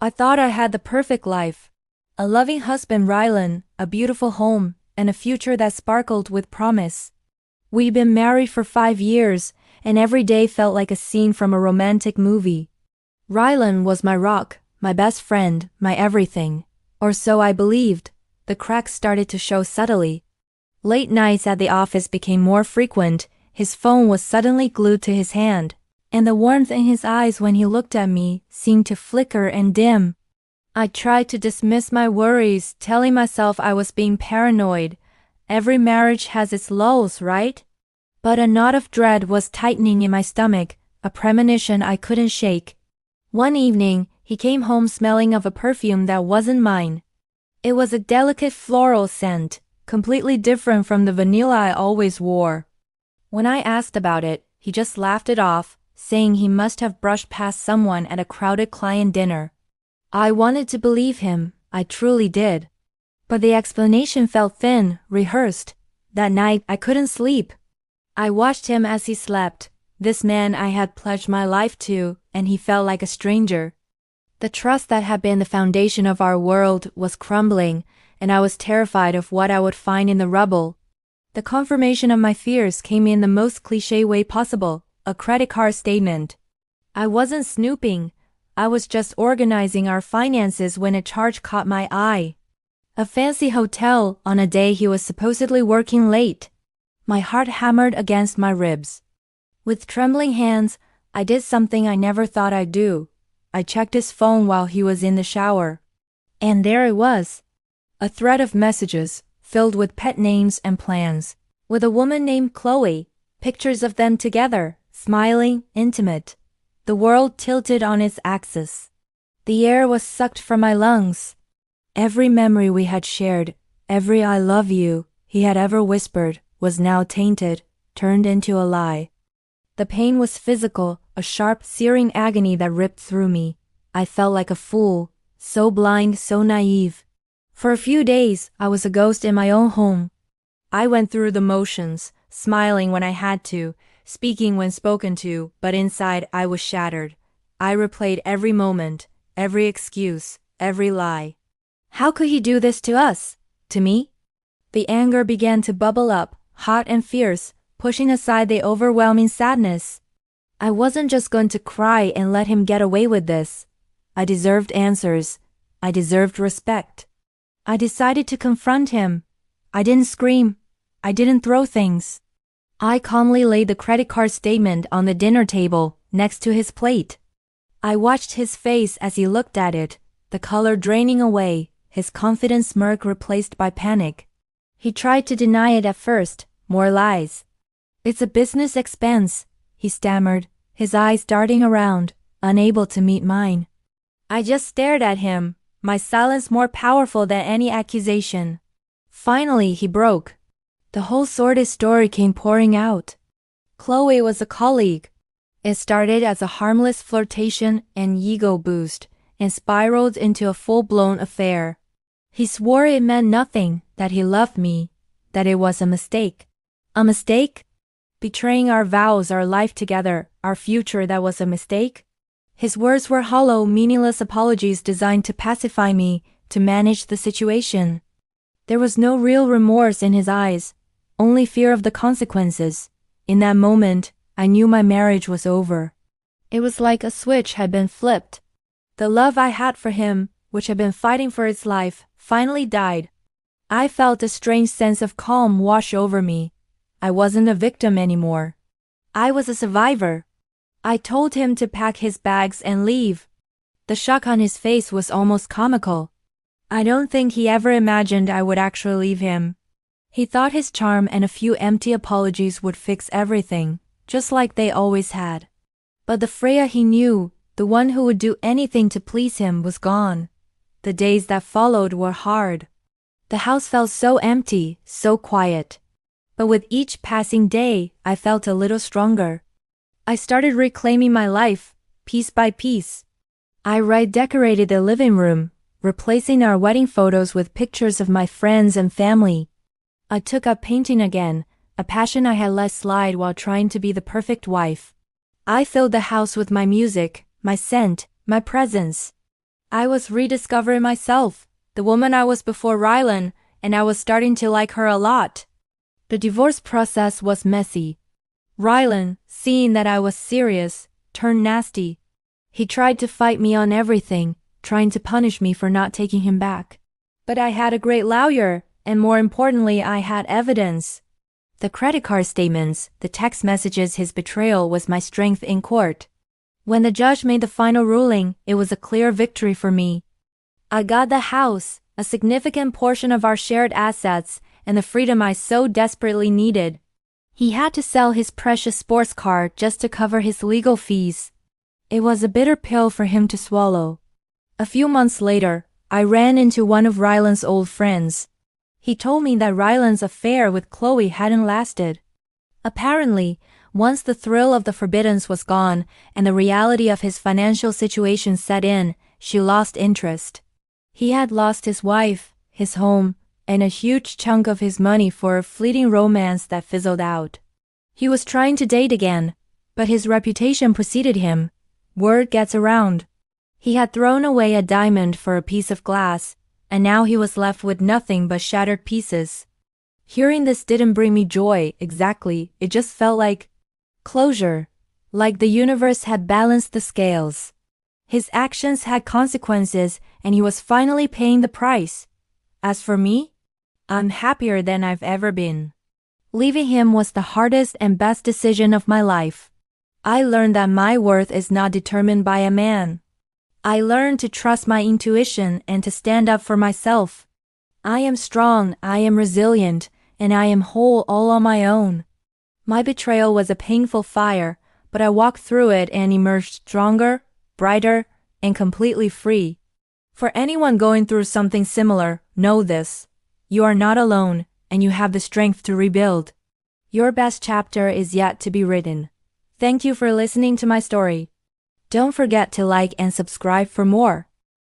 I thought I had the perfect life. A loving husband, Rylan, a beautiful home, and a future that sparkled with promise. We'd been married for 5 years, and every day felt like a scene from a romantic movie. Rylan was my rock, my best friend, my everything. Or so I believed. The cracks started to show subtly. Late nights at the office became more frequent. His phone was suddenly glued to his hand, and the warmth in his eyes when he looked at me seemed to flicker and dim. I tried to dismiss my worries, telling myself I was being paranoid. Every marriage has its lulls, right? But a knot of dread was tightening in my stomach, a premonition I couldn't shake. One evening, he came home smelling of a perfume that wasn't mine. It was a delicate floral scent, completely different from the vanilla I always wore. When I asked about it, he just laughed it off, saying he must have brushed past someone at a crowded client dinner. I wanted to believe him, I truly did. But the explanation felt thin, rehearsed. That night, I couldn't sleep. I watched him as he slept, this man I had pledged my life to, and he felt like a stranger. The trust that had been the foundation of our world was crumbling, and I was terrified of what I would find in the rubble. The confirmation of my fears came in the most cliché way possible, a credit card statement. I wasn't snooping. I was just organizing our finances when a charge caught my eye. A fancy hotel on a day he was supposedly working late. My heart hammered against my ribs. With trembling hands, I did something I never thought I'd do. I checked his phone while he was in the shower. And there it was. A thread of messages, filled with pet names and plans. With a woman named Chloe, pictures of them together, smiling, intimate. The world tilted on its axis. The air was sucked from my lungs. Every memory we had shared, every I love you he had ever whispered, was now tainted, turned into a lie. The pain was physical, a sharp, searing agony that ripped through me. I felt like a fool, so blind, so naive. For a few days, I was a ghost in my own home. I went through the motions, smiling when I had to, speaking when spoken to, but inside I was shattered. I replayed every moment, every excuse, every lie. How could he do this to us? To me? The anger began to bubble up, hot and fierce, pushing aside the overwhelming sadness. I wasn't just going to cry and let him get away with this. I deserved answers. I deserved respect. I decided to confront him. I didn't scream. I didn't throw things. I calmly laid the credit card statement on the dinner table, next to his plate. I watched his face as he looked at it, the color draining away, his confident smirk replaced by panic. He tried to deny it at first, more lies. It's a business expense, he stammered, his eyes darting around, unable to meet mine. I just stared at him, my silence more powerful than any accusation. Finally, he broke. The whole sordid story came pouring out. Chloe was a colleague. It started as a harmless flirtation and ego boost, and spiraled into a full-blown affair. He swore it meant nothing, that he loved me, that it was a mistake. A mistake? Betraying our vows, our life together, our future, that was a mistake? His words were hollow, meaningless apologies designed to pacify me, to manage the situation. There was no real remorse in his eyes, only fear of the consequences. In that moment, I knew my marriage was over. It was like a switch had been flipped. The love I had for him, which had been fighting for its life, finally died. I felt a strange sense of calm wash over me. I wasn't a victim anymore. I was a survivor. I told him to pack his bags and leave. The shock on his face was almost comical. I don't think he ever imagined I would actually leave him. He thought his charm and a few empty apologies would fix everything, just like they always had. But the Freya he knew, the one who would do anything to please him, was gone. The days that followed were hard. The house felt so empty, so quiet. But with each passing day, I felt a little stronger. I started reclaiming my life, piece by piece. I redecorated the living room, replacing our wedding photos with pictures of my friends and family. I took up painting again, a passion I had let slide while trying to be the perfect wife. I filled the house with my music, my scent, my presence. I was rediscovering myself, the woman I was before Rylan, and I was starting to like her a lot. The divorce process was messy. Rylan, seeing that I was serious, turned nasty. He tried to fight me on everything, trying to punish me for not taking him back. But I had a great lawyer, and more importantly, I had evidence. The credit card statements, the text messages, his betrayal was my strength in court. When the judge made the final ruling, it was a clear victory for me. I got the house, a significant portion of our shared assets, and the freedom I so desperately needed. He had to sell his precious sports car just to cover his legal fees. It was a bitter pill for him to swallow. A few months later, I ran into one of Rylan's old friends. He told me that Rylan's affair with Chloe hadn't lasted. Apparently, once the thrill of the forbiddance was gone and the reality of his financial situation set in, she lost interest. He had lost his wife, his home, and a huge chunk of his money for a fleeting romance that fizzled out. He was trying to date again, but his reputation preceded him. Word gets around. He had thrown away a diamond for a piece of glass, and now he was left with nothing but shattered pieces. Hearing this didn't bring me joy, exactly, it just felt like closure, like the universe had balanced the scales. His actions had consequences, and he was finally paying the price. As for me, I'm happier than I've ever been. Leaving him was the hardest and best decision of my life. I learned that my worth is not determined by a man. I learned to trust my intuition and to stand up for myself. I am strong, I am resilient, and I am whole all on my own. My betrayal was a painful fire, but I walked through it and emerged stronger, brighter, and completely free. For anyone going through something similar, know this. You are not alone, and you have the strength to rebuild. Your best chapter is yet to be written. Thank you for listening to my story. Don't forget to like and subscribe for more.